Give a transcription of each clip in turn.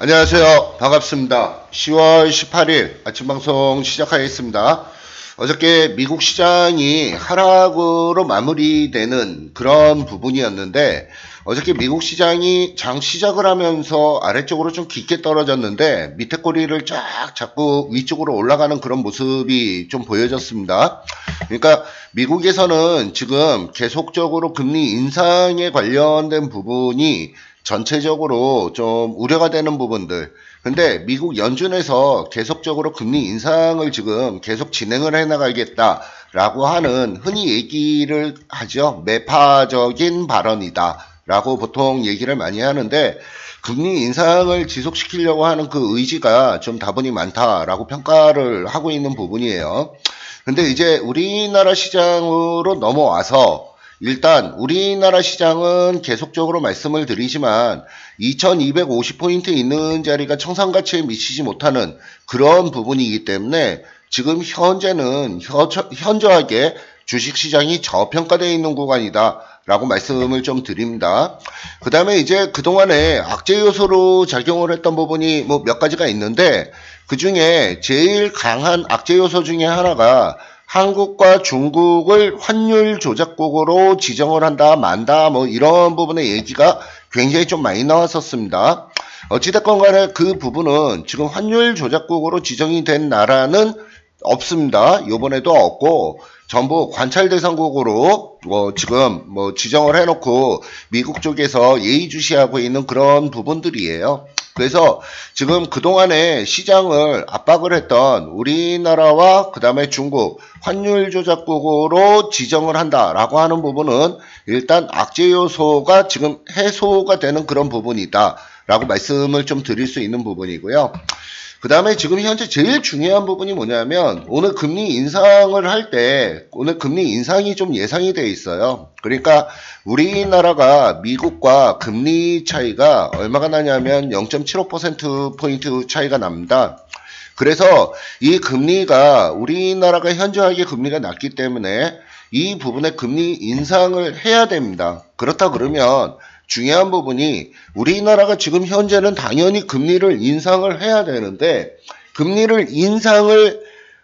안녕하세요. 반갑습니다. 10월 18일 아침 방송 시작하겠습니다. 어저께 미국 시장이 하락으로 마무리되는 그런 부분이었는데, 어저께 미국 시장이 장 시작을 하면서 아래쪽으로 좀 깊게 떨어졌는데 밑에 꼬리를 쫙 잡고 위쪽으로 올라가는 그런 모습이 좀 보여졌습니다. 그러니까 미국에서는 지금 계속적으로 금리 인상에 관련된 부분이 전체적으로 좀 우려가 되는 부분들. 근데 미국 연준에서 계속적으로 금리 인상을 지금 계속 진행을 해나가겠다라고 하는 흔히 얘기를 하죠. 매파적인 발언이다 라고 보통 얘기를 많이 하는데, 금리 인상을 지속시키려고 하는 그 의지가 좀 다분히 많다라고 평가를 하고 있는 부분이에요. 근데 이제 우리나라 시장으로 넘어와서 일단 우리나라 시장은 계속적으로 말씀을 드리지만 2250포인트 있는 자리가 청산가치에 미치지 못하는 그런 부분이기 때문에 지금 현재는 현저하게 주식시장이 저평가되어 있는 구간이다 라고 말씀을 좀 드립니다. 그 다음에 이제 그동안에 악재 요소로 작용을 했던 부분이 뭐 몇 가지가 있는데, 그 중에 제일 강한 악재 요소 중에 하나가 한국과 중국을 환율 조작국으로 지정을 한다 만다 뭐 이런 부분의 얘기가 굉장히 좀 많이 나왔었습니다. 어찌됐건 간에 그 부분은 지금 환율 조작국으로 지정이 된 나라는 없습니다. 요번에도 없고 전부 관찰 대상국으로 지금 지정을 해놓고 미국 쪽에서 예의주시하고 있는 그런 부분들이에요. 그래서 지금 그동안에 시장을 압박을 했던 우리나라와 그 다음에 중국 환율 조작국으로 지정을 한다라고 하는 부분은 일단 악재 요소가 지금 해소가 되는 그런 부분이다 라고 말씀을 좀 드릴 수 있는 부분이고요. 그 다음에 지금 현재 제일 중요한 부분이 뭐냐면, 오늘 금리 인상을 할 때 오늘 금리 인상이 좀 예상이 돼 있어요. 그러니까 우리나라가 미국과 금리 차이가 얼마가 나냐면 0.75%포인트 차이가 납니다. 그래서 이 금리가 우리나라가 현저하게 금리가 낮기 때문에 이 부분에 금리 인상을 해야 됩니다. 그렇다 그러면 중요한 부분이, 우리나라가 지금 현재는 당연히 금리를 인상을 해야 되는데 금리를 인상을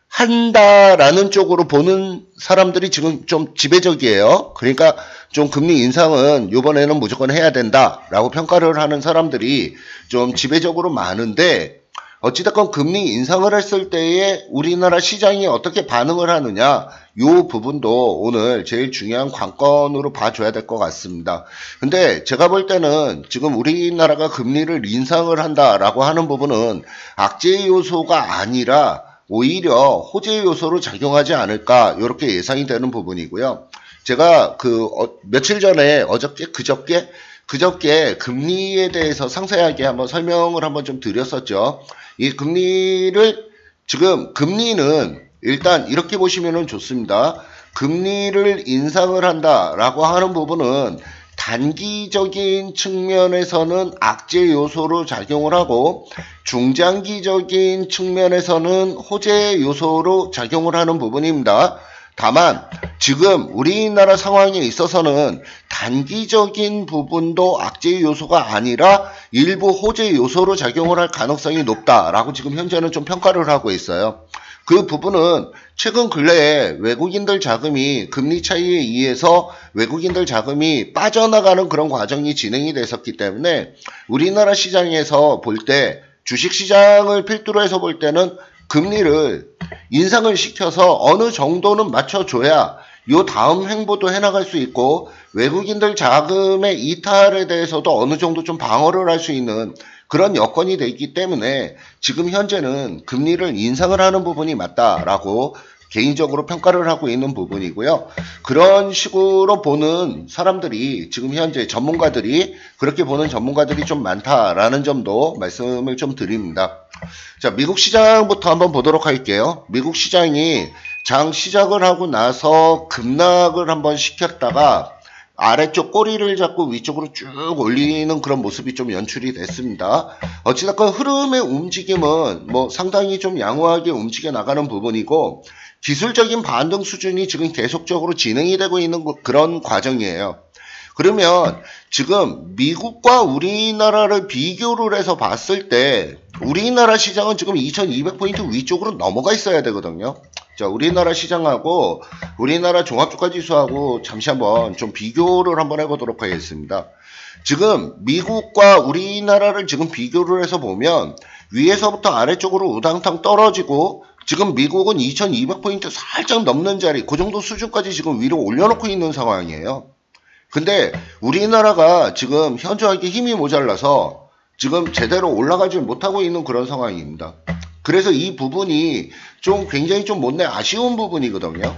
한다라는 쪽으로 보는 사람들이 지금 좀 지배적이에요. 그러니까 좀 금리 인상은 이번에는 무조건 해야 된다라고 평가를 하는 사람들이 좀 지배적으로 많은데, 어찌됐건 금리 인상을 했을 때에 우리나라 시장이 어떻게 반응을 하느냐, 이 부분도 오늘 제일 중요한 관건으로 봐줘야 될 것 같습니다. 근데 제가 볼 때는 지금 우리나라가 금리를 인상을 한다라고 하는 부분은 악재 요소가 아니라 오히려 호재 요소로 작용하지 않을까, 이렇게 예상이 되는 부분이고요. 제가 며칠 전에 그저께 금리에 대해서 상세하게 한번 설명을 한번 좀 드렸었죠. 이 금리는 일단 이렇게 보시면 좋습니다. 금리를 인상을 한다라고 하는 부분은 단기적인 측면에서는 악재 요소로 작용을 하고, 중장기적인 측면에서는 호재 요소로 작용을 하는 부분입니다. 다만 지금 우리나라 상황에 있어서는 단기적인 부분도 악재 요소가 아니라 일부 호재 요소로 작용을 할 가능성이 높다라고 지금 현재는 좀 평가를 하고 있어요. 그 부분은 최근 근래에 외국인들 자금이 금리 차이에 의해서 외국인들 자금이 빠져나가는 그런 과정이 진행이 됐었기 때문에 우리나라 시장에서 볼 때, 주식시장을 필두로 해서 볼 때는 금리를 인상을 시켜서 어느 정도는 맞춰줘야 요 다음 행보도 해나갈 수 있고, 외국인들 자금의 이탈에 대해서도 어느 정도 좀 방어를 할 수 있는 그런 여건이 돼 있기 때문에 지금 현재는 금리를 인상을 하는 부분이 맞다라고 개인적으로 평가를 하고 있는 부분이고요. 그런 식으로 보는 사람들이, 지금 현재 그렇게 보는 전문가들이 좀 많다라는 점도 말씀을 좀 드립니다. 자, 미국 시장부터 한번 보도록 할게요. 미국 시장이 장 시작을 하고 나서 급락을 한번 시켰다가 아래쪽 꼬리를 잡고 위쪽으로 쭉 올리는 그런 모습이 좀 연출이 됐습니다. 어찌됐건 흐름의 움직임은 상당히 좀 양호하게 움직여 나가는 부분이고, 기술적인 반등 수준이 지금 계속적으로 진행이 되고 있는 그런 과정이에요. 그러면 지금 미국과 우리나라를 비교를 해서 봤을 때 우리나라 시장은 지금 2200포인트 위쪽으로 넘어가 있어야 되거든요. 자, 우리나라 시장하고 우리나라 종합주가지수하고 잠시 한번 좀 비교를 한번 해보도록 하겠습니다. 지금 미국과 우리나라를 지금 비교를 해서 보면 위에서부터 아래쪽으로 우당탕 떨어지고 지금 미국은 2200포인트 살짝 넘는 자리, 그 정도 수준까지 지금 위로 올려놓고 있는 상황이에요. 근데 우리나라가 지금 현저하게 힘이 모자라서 지금 제대로 올라가지 못하고 있는 그런 상황입니다. 그래서 이 부분이 좀 굉장히 좀 못내 아쉬운 부분이거든요.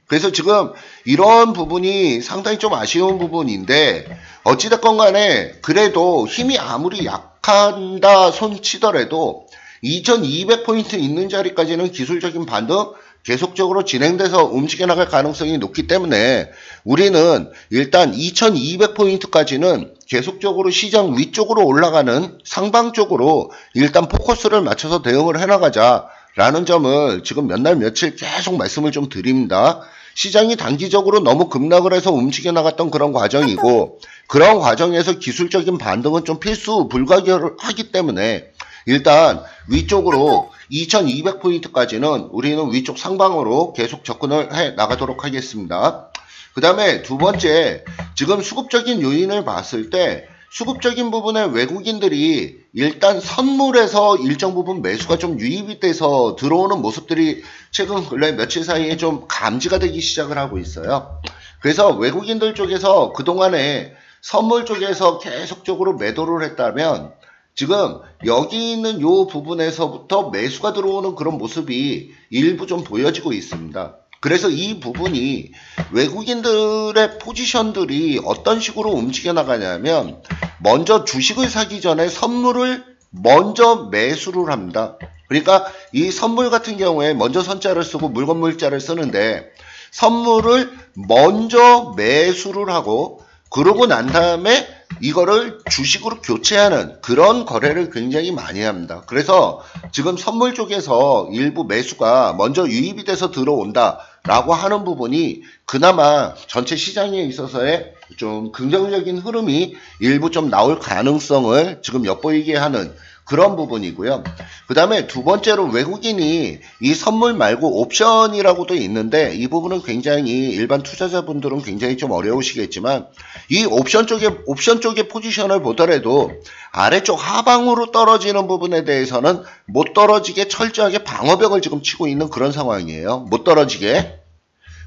그래서 지금 이런 부분이 상당히 좀 아쉬운 부분인데 어찌됐건 간에 그래도 힘이 아무리 약한다 손치더라도 2200포인트 있는 자리까지는 기술적인 반등 계속적으로 진행돼서 움직여 나갈 가능성이 높기 때문에 우리는 일단 2200포인트까지는 계속적으로 시장 위쪽으로 올라가는 상방 쪽으로 일단 포커스를 맞춰서 대응을 해나가자라는 점을 지금 몇 날 며칠 계속 말씀을 좀 드립니다. 시장이 단기적으로 너무 급락을 해서 움직여 나갔던 그런 과정이고 그런 과정에서 기술적인 반등은 좀 필수 불가결하기 때문에 일단 위쪽으로 2200포인트까지는 우리는 위쪽 상방으로 계속 접근을 해 나가도록 하겠습니다. 그 다음에 두 번째, 지금 수급적인 요인을 봤을 때 수급적인 부분에 외국인들이 일단 선물에서 일정 부분 매수가 좀 유입이 돼서 들어오는 모습들이 최근 근래 며칠 사이에 좀 감지가 되기 시작을 하고 있어요. 그래서 외국인들 쪽에서 그동안에 선물 쪽에서 계속적으로 매도를 했다면 지금 여기 있는 요 부분에서부터 매수가 들어오는 그런 모습이 일부 좀 보여지고 있습니다. 그래서 이 부분이 외국인들의 포지션들이 어떤 식으로 움직여 나가냐면 먼저 주식을 사기 전에 선물을 먼저 매수를 합니다. 그러니까 이 선물 같은 경우에 먼저 선자를 쓰고 물건물자를 쓰는데 선물을 먼저 매수를 하고 그러고 난 다음에 이거를 주식으로 교체하는 그런 거래를 굉장히 많이 합니다. 그래서 지금 선물 쪽에서 일부 매수가 먼저 유입이 돼서 들어온다 라고 하는 부분이 그나마 전체 시장에 있어서의 좀 긍정적인 흐름이 일부 좀 나올 가능성을 지금 엿보이게 하는 그런 부분이고요. 그 다음에 두 번째로 외국인이 이 선물 말고 옵션이라고도 있는데 이 부분은 굉장히 일반 투자자분들은 굉장히 좀 어려우시겠지만 이 옵션 쪽의 포지션을 보더라도 아래쪽 하방으로 떨어지는 부분에 대해서는 못 떨어지게 철저하게 방어벽을 지금 치고 있는 그런 상황이에요. 못 떨어지게.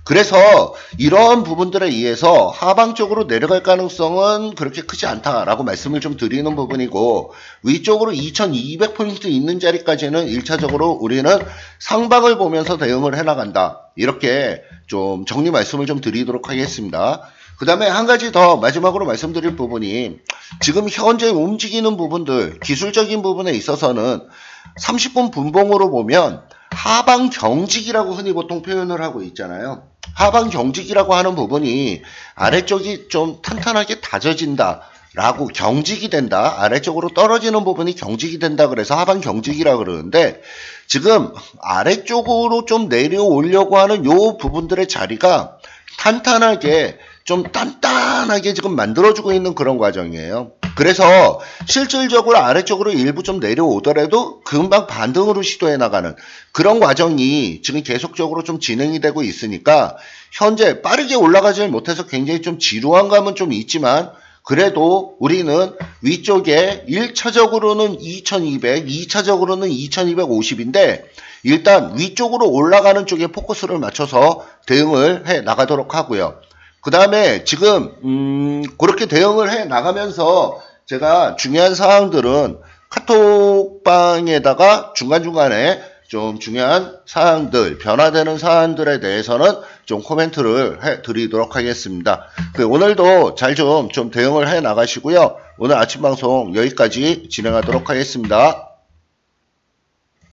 그래서 이런 부분들에 의해서 하방 쪽으로 내려갈 가능성은 그렇게 크지 않다라고 말씀을 좀 드리는 부분이고 위쪽으로 2200포인트 있는 자리까지는 1차적으로 우리는 상방을 보면서 대응을 해나간다. 이렇게 좀 정리 말씀을 좀 드리도록 하겠습니다. 그 다음에 한 가지 더 마지막으로 말씀드릴 부분이 지금 현재 움직이는 부분들 기술적인 부분에 있어서는 30분 분봉으로 보면 하방 경직이라고 흔히 보통 표현을 하고 있잖아요. 하방 경직이라고 하는 부분이 아래쪽이 좀 탄탄하게 다져진다 라고 경직이 된다. 아래쪽으로 떨어지는 부분이 경직이 된다. 그래서 하방 경직이라 그러는데 지금 아래쪽으로 좀 내려오려고 하는 요 부분들의 자리가 탄탄하게 좀 단단하게 지금 만들어주고 있는 그런 과정이에요. 그래서 실질적으로 아래쪽으로 일부 좀 내려오더라도 금방 반등으로 시도해 나가는 그런 과정이 지금 계속적으로 좀 진행이 되고 있으니까 현재 빠르게 올라가지 못해서 굉장히 좀 지루한 감은 좀 있지만 그래도 우리는 위쪽에 1차적으로는 2200, 2차적으로는 2250인데 일단 위쪽으로 올라가는 쪽에 포커스를 맞춰서 대응을 해 나가도록 하고요. 그 다음에 지금 그렇게 대응을 해 나가면서 제가 중요한 사항들은 카톡방에다가 중간중간에 좀 중요한 사항들, 변화되는 사항들에 대해서는 좀 코멘트를 해 드리도록 하겠습니다. 오늘도 잘 좀 대응을 해 나가시고요. 오늘 아침 방송 여기까지 진행하도록 하겠습니다.